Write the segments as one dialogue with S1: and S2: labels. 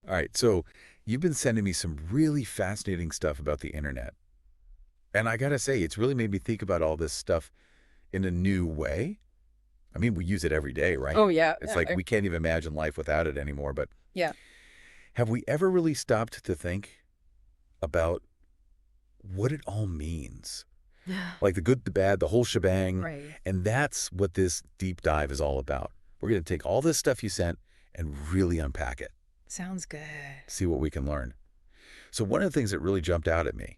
S1: All right, so you've been sending me some really fascinating stuff about the internet. And I gotta say, it's really made me think about all this stuff in a new way. I mean, we use it every day, right?
S2: Oh yeah,
S1: It's like we can't even imagine life without it anymore. But
S2: yeah.
S1: have we ever really stopped to think about what it all means? Like the good, the bad, the whole shebang.
S2: Right.
S1: And that's what this deep dive is all about. We're going to take all this stuff you sent and really unpack it,
S2: Sounds good.
S1: see what we can learn. So one of the things that really jumped out at me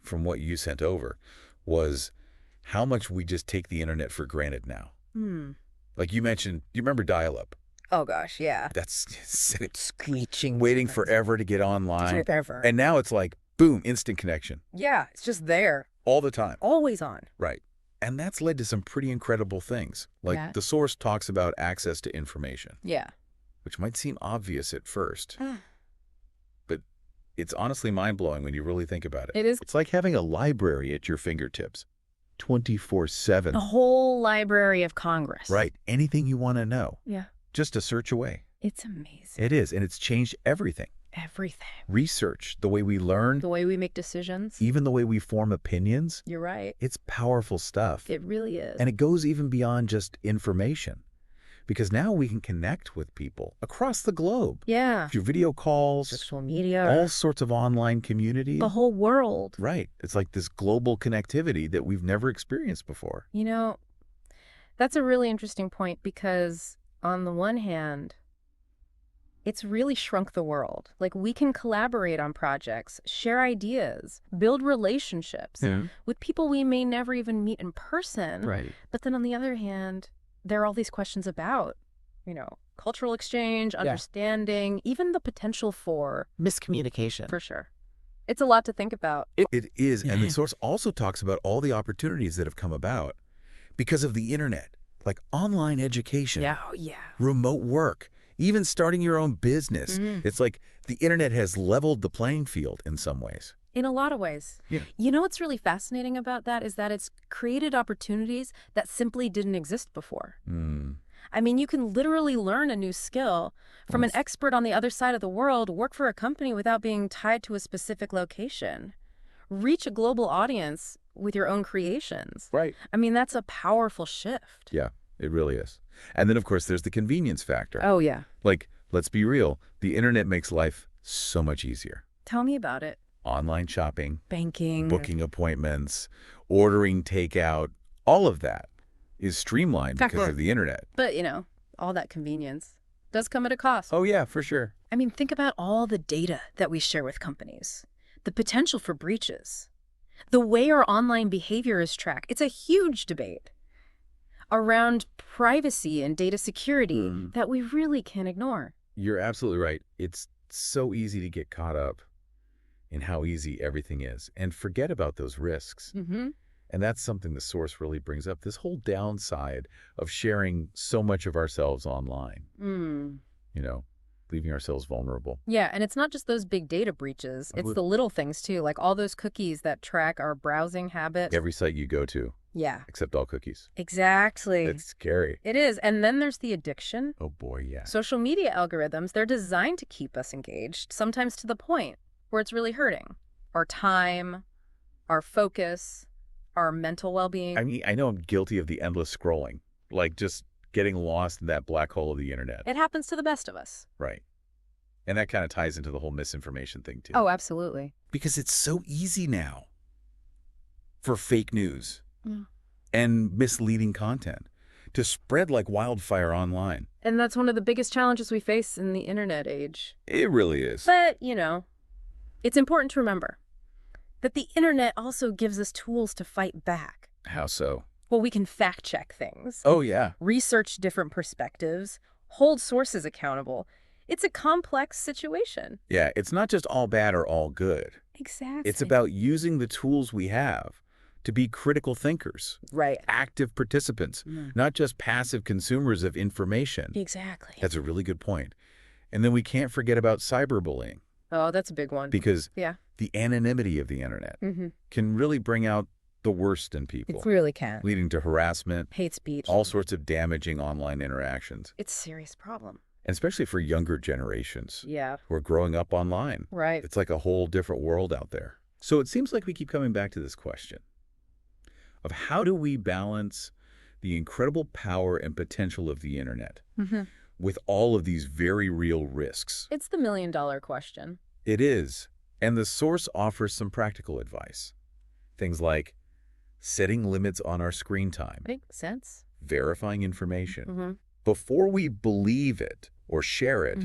S1: from what you sent over was how much we just take the internet for granted now.
S2: Hmm.
S1: Like you mentioned, you remember dial-up?
S2: Oh gosh, yeah.
S1: That's
S2: Screeching.
S1: waiting
S2: noise.
S1: forever to get online.
S2: Forever.
S1: And now it's like, boom, instant connection
S2: yeah, it's just there,
S1: all the time.
S2: always on.
S1: Right. And that's led to some pretty incredible things. Like
S2: Yeah.
S1: the source talks about access to information,
S2: Yeah.
S1: which might seem obvious at first,
S2: Ah.
S1: but it's honestly mind-blowing when you really think about it.
S2: It is
S1: It's like having a library at your fingertips, 24/7.
S2: a whole Library of Congress.
S1: Right. Anything you want to know,
S2: Yeah.
S1: just a search away.
S2: It's amazing.
S1: It is, and it's changed everything.
S2: Everything.
S1: Research, the way we learn,
S2: The way we make decisions.
S1: even the way we form opinions.
S2: You're right.
S1: It's powerful stuff.
S2: It really is.
S1: And it goes even beyond just information, because now we can connect with people across the globe
S2: yeah.
S1: through video calls,
S2: Social media.
S1: all sorts of online communities.
S2: the whole world.
S1: Right. It's like this global connectivity that we've never experienced before.
S2: You know, that's a really interesting point because on the one hand, it's really shrunk the world. Like we can collaborate on projects, share ideas, build relationships with people we may never even meet in person.
S1: Right.
S2: But then on the other hand, there are all these questions about, cultural exchange, understanding, even the potential for
S3: Miscommunication.
S2: for sure. It's a lot to think about.
S1: It is. And the source also talks about all the opportunities that have come about because of the internet, like online education,
S2: Oh, yeah.
S1: remote work, even starting your own business. It's like the internet has leveled the playing field in some ways.
S2: In a lot of ways.
S1: Yeah.
S2: You know what's really fascinating about that is that it's created opportunities that simply didn't exist before. I mean, you can literally learn a new skill from an expert on the other side of the world, work for a company without being tied to a specific location, reach a global audience with your own creations.
S1: Right.
S2: I mean, that's a powerful shift.
S1: Yeah, it really is. And then, of course, there's the convenience factor.
S2: Oh, yeah.
S1: Like, let's be real, the internet makes life so much easier.
S2: Tell me about it.
S1: Online shopping,
S2: Banking.
S1: booking appointments, ordering takeout, all of that is streamlined because of the internet.
S2: But, all that convenience does come at a cost.
S1: Oh, yeah, for sure.
S2: I mean, think about all the data that we share with companies, the potential for breaches, the way our online behavior is tracked. It's a huge debate around privacy and data security that we really can't ignore.
S1: You're absolutely right. It's so easy to get caught up in how easy everything is and forget about those risks. And that's something the source really brings up, this whole downside of sharing so much of ourselves online, leaving ourselves vulnerable.
S2: Yeah, and it's not just those big data breaches. It's the little things, too, like all those cookies that track our browsing habits.
S1: Every site you go to,
S2: Yeah.
S1: except all cookies.
S2: Exactly.
S1: It's scary.
S2: It is. And then there's the addiction.
S1: Oh, boy, yeah.
S2: Social media algorithms, they're designed to keep us engaged, sometimes to the point where it's really hurting our time, our focus, our mental well-being.
S1: I mean, I know I'm guilty of the endless scrolling, like just getting lost in that black hole of the internet.
S2: It happens to the best of us.
S1: Right. And that kind of ties into the whole misinformation thing, too.
S2: Oh, absolutely.
S1: Because it's so easy now for fake news and misleading content to spread like wildfire online.
S2: And that's one of the biggest challenges we face in the internet age.
S1: It really is.
S2: But, it's important to remember that the internet also gives us tools to fight back.
S1: How so?
S2: Well, we can fact-check things.
S1: Oh, yeah.
S2: Research different perspectives, hold sources accountable. It's a complex situation.
S1: Yeah, it's not just all bad or all good.
S2: Exactly.
S1: It's about using the tools we have to be critical thinkers,
S2: Right.
S1: active participants, not just passive consumers of information.
S2: Exactly.
S1: That's a really good point. And then we can't forget about cyberbullying,
S2: Oh, that's a big one.
S1: because
S2: Yeah.
S1: the anonymity of the internet can really bring out the worst in people,
S2: It really can.
S1: leading to harassment,
S2: Hate speech.
S1: all sorts of damaging online interactions.
S2: It's a serious problem.
S1: And especially for younger generations
S2: Yeah,
S1: who are growing up online.
S2: right.
S1: It's like a whole different world out there. So it seems like we keep coming back to this question of how do we balance the incredible power and potential of the internet with all of these very real risks?
S2: It's the million-dollar question.
S1: It is. And the source offers some practical advice. Things like setting limits on our screen time,
S2: Makes sense.
S1: verifying information before we believe it or share it,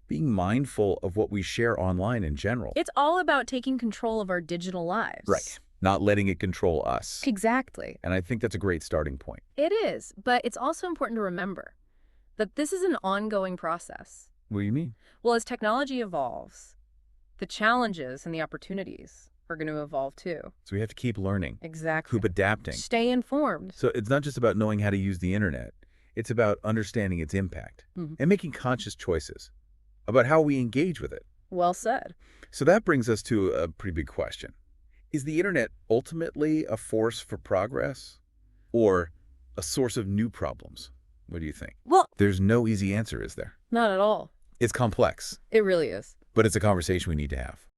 S1: being mindful of what we share online in general.
S2: It's all about taking control of our digital lives.
S1: Right. Not letting it control us.
S2: Exactly.
S1: And I think that's a great starting point.
S2: It is, but it's also important to remember that this is an ongoing process.
S1: What do you mean?
S2: Well, as technology evolves, the challenges and the opportunities are going to evolve too.
S1: So we have to keep learning,
S2: Exactly.
S1: keep adapting.
S2: Stay informed.
S1: So it's not just about knowing how to use the internet. It's about understanding its impact and making conscious choices about how we engage with it.
S2: Well said.
S1: So that brings us to a pretty big question. Is the internet ultimately a force for progress or a source of new problems? What do you think?
S2: Well,
S1: There's no easy answer, is there?
S2: not at all.
S1: It's complex,
S2: It really is.
S1: but it's a conversation we need to have.